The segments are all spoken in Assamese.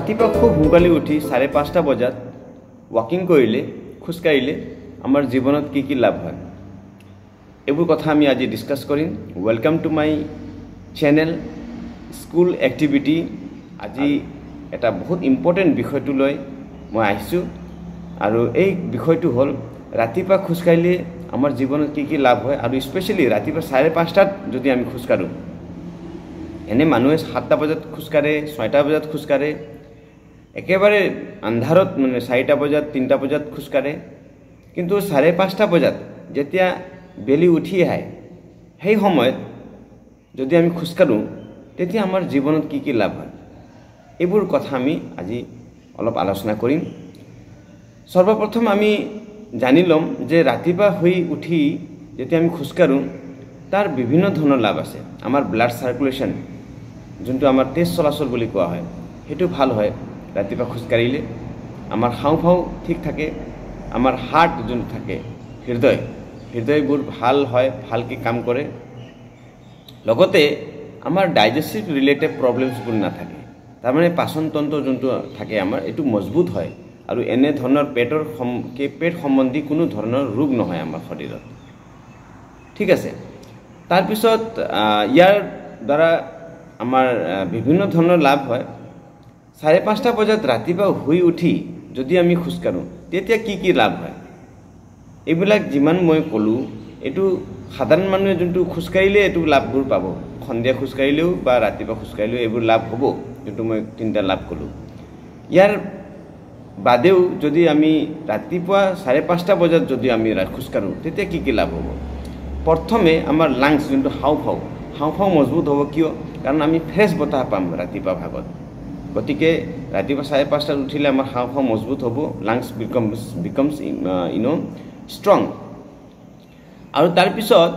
ৰাতিপুৱা খুব সোনকালে উঠি 5:30 বজাত ৱাকিং কৰিলে খোজকাঢ়িলে আমাৰ জীৱনত কি কি লাভ হয় এইবোৰ কথা আমি আজি ডিসকাস কৰিম। Welcome to my channel school activity. আজি এটা বহুত ইম্পৰ্টেণ্ট বিষয়টো লৈ মই আহিছোঁ আৰু এই বিষয়টো হ'ল ৰাতিপুৱা খোজকাঢ়িলে আমাৰ জীৱনত কি কি লাভ হয় আৰু স্পেশালি ৰাতিপুৱা 5:30টাত যদি আমি খোজকাঢ়ো। এনে মানুহে 7টা বজাত খোজকাঢ়ে 6টা বজাত খোজকাঢ়ে একেবাৰে আন্ধাৰত মানে 4টা বজাত 3টা বজাত খোজকাঢ়ে কিন্তু 5:30 বজাত যেতিয়া বেলি উঠি আহে সেই সময়ত যদি আমি খোজকাঢ়ো তেতিয়া আমাৰ জীৱনত কি কি লাভ হয় এইবোৰ কথা আমি আজি অলপ আলোচনা কৰিম। সৰ্বপ্ৰথম আমি জানি লম যে ৰাতিপুৱা হৈ উঠি যেতিয়া আমি খোজকাঢ়ো তাৰ বিভিন্ন ধৰণৰ লাভ আছে। আমাৰ ব্লাড সাৰ্কুলেশন যোনটো আমাৰ তেজ চলাচল বুলি কোৱা হয় সেইটো ভাল হয় ৰাতিপুৱা খোজকাঢ়িলে। আমাৰ হাওঁফাওঁ ঠিক থাকে, আমাৰ হাৰ্ট যোনটো থাকে হৃদয়বোৰ ভাল হয়, ভালকৈ কাম কৰে। লগতে আমাৰ ডাইজেষ্টিভ ৰিলেটেড প্ৰব্লেমছবোৰ নাথাকে, তাৰমানে পাচন তন্ত্ৰ যোনটো থাকে আমাৰ এইটো মজবুত হয় আৰু এনে ধৰণৰ পেট সম্বন্ধী কোনো ধৰণৰ ৰোগ নহয় আমাৰ শৰীৰত। ঠিক আছে, তাৰপিছত ইয়াৰ দ্বাৰা আমাৰ বিভিন্ন ধৰণৰ লাভ হয়। 5:30 বজাত ৰাতিপুৱা শুই উঠি যদি আমি খোজকাঢ়ো তেতিয়া কি কি লাভ হয় এইবিলাক যিমান মই ক'লোঁ এইটো সাধাৰণ মানুহে যোনটো খোজকাঢ়িলে এইটো লাভবোৰ পাব। সন্ধিয়া খোজকাঢ়িলেও বা ৰাতিপুৱা খোজকাঢ়িলেও এইবোৰ লাভ হ'ব যোনটো মই 3টা লাভ ক'লোঁ। ইয়াৰ বাদেও যদি আমি ৰাতিপুৱা 5:30 বজাত যদি আমি খোজকাঢ়ো তেতিয়া কি কি লাভ হ'ব। প্ৰথমে আমাৰ লাংছ যোনটো হাওঁফাওঁ মজবুত হ'ব। কিয়? কাৰণ আমি ফ্ৰেছ বতাহ পাম ৰাতিপুৱা ভাগত। গতিকে ৰাতিপুৱা 5:30টাত উঠিলে আমাৰ হাওঁফাওঁ মজবুত হ'ব, লাংছ বিকমছ ষ্ট্ৰং। আৰু তাৰপিছত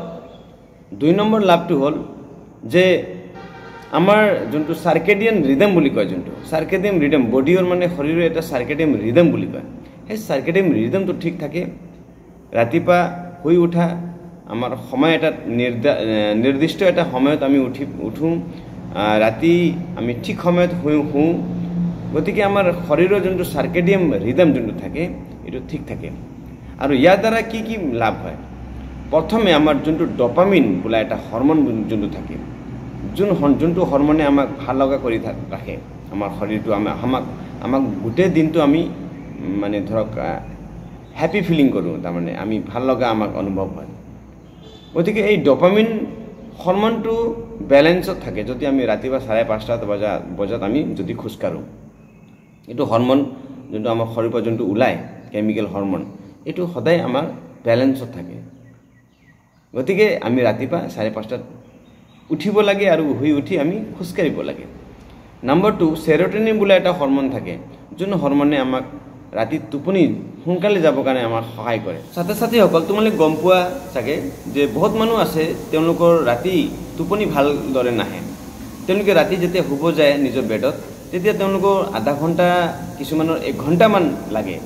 2 নম্বৰ লাভটো হ'ল যে আমাৰ যোনটো সাৰ্কেডিয়ান ৰিদম বুলি কয়, যোনটো সাৰ্কেডিয়ান ৰিদম বডিৰ মানে শৰীৰৰ এটা সাৰ্কেডিয়ান ৰিদম বুলি কয়, সেই সাৰ্কেডিয়ান ৰিদমটো ঠিক থাকে। ৰাতিপুৱা শুই উঠা আমাৰ সময় এটা নিৰ্দিষ্ট এটা সময়ত আমি উঠোঁ, ৰাতি আমি ঠিক সময়ত শুওঁ। গতিকে আমাৰ শৰীৰৰ যোনটো সাৰ্কেডিয়ান ৰিদম যোনটো থাকে এইটো ঠিক থাকে। আৰু ইয়াৰ দ্বাৰা কি কি লাভ হয়। প্ৰথমে আমাৰ যোনটো ডপামিন বোলা এটা হৰমন যোনটো থাকে, যোনটো হৰমনে আমাক ভাল লগা কৰি ৰাখে আমাৰ শৰীৰটো, আমাক গোটেই দিনটো আমি মানে ধৰক হ্যাপি ফিলিং কৰোঁ, তাৰমানে আমি ভাল লগা আমাক অনুভৱ হয়। গতিকে এই ডপামিন হৰমনটো বেলেঞ্চত থাকে যদি আমি ৰাতিপুৱা 5:30 বজাত আমি যদি খোজকাঢ়োঁ। এইটো হৰমন যোনটো আমাৰ শৰীৰৰ পৰা যোনটো ওলায় কেমিকেল হৰমন এইটো সদায় আমাৰ বেলেঞ্চত থাকে। গতিকে আমি ৰাতিপুৱা 5:30টাত উঠিব লাগে আৰু শুই উঠি আমি খোজকাঢ়িব লাগে। নম্বৰ 2 সেৰোটোনিন বোলা এটা হৰমন থাকে, যোন হৰমনে আমাক ৰাতি টোপনি সোনকালে যাবৰ কাৰণে আমাক সহায় কৰে। ছাত্ৰ-ছাত্ৰীসকল তোমালোকে গম পোৱা চাগে যে বহুত মানুহ আছে তেওঁলোকৰ ৰাতি টোপনি ভালদৰে নাহে। তেওঁলোকে ৰাতি যেতিয়া শুব যায় নিজৰ বেডত তেতিয়া তেওঁলোকৰ আধা ঘণ্টা কিছুমানৰ 1 ঘণ্টামান লাগে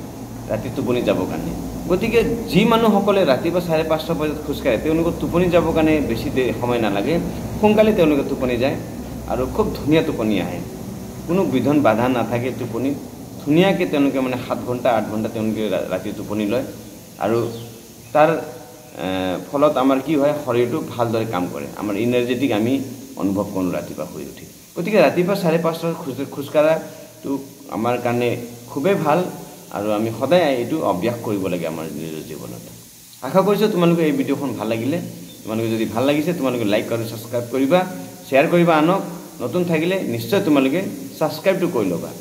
ৰাতি টোপনি যাবৰ কাৰণে। গতিকে যি মানুহসকলে ৰাতিপুৱা 5:30 বজাত খোজকাঢ়ে তেওঁলোকৰ টোপনি যাবৰ কাৰণে বেছি সময় নালাগে, সোনকালে তেওঁলোকে টোপনি যায় আৰু খুব ধুনীয়া টোপনি আহে, কোনো বিধন বাধা নাথাকে। টোপনি ধুনীয়াকৈ তেওঁলোকে মানে 7 ঘণ্টা 8 ঘণ্টা তেওঁলোকে ৰাতি টোপনি লয় আৰু তাৰ ফলত আমাৰ কি হয় শৰীৰটো ভালদৰে কাম কৰে, আমাৰ এনাৰ্জেটিক আমি অনুভৱ কৰোঁ ৰাতিপুৱা শুই উঠি। গতিকে ৰাতিপুৱা 5:30 খোজকাঢ়াটো আমাৰ কাৰণে খুবেই ভাল আৰু আমি সদায় এইটো অভ্যাস কৰিব লাগে আমাৰ নিজৰ জীৱনত। আশা কৰিছোঁ তোমালোকে এই ভিডিঅ'খন ভাল লাগিলে। তোমালোকে যদি ভাল লাগিছে তোমালোকে লাইক কৰি সাবস্ক্ৰাইব কৰিবা, শ্বেয়াৰ কৰিবা আনক। নতুন থাকিলে নিশ্চয় তোমালোকে সাবস্ক্ৰাইবটো কৰি ল'বা।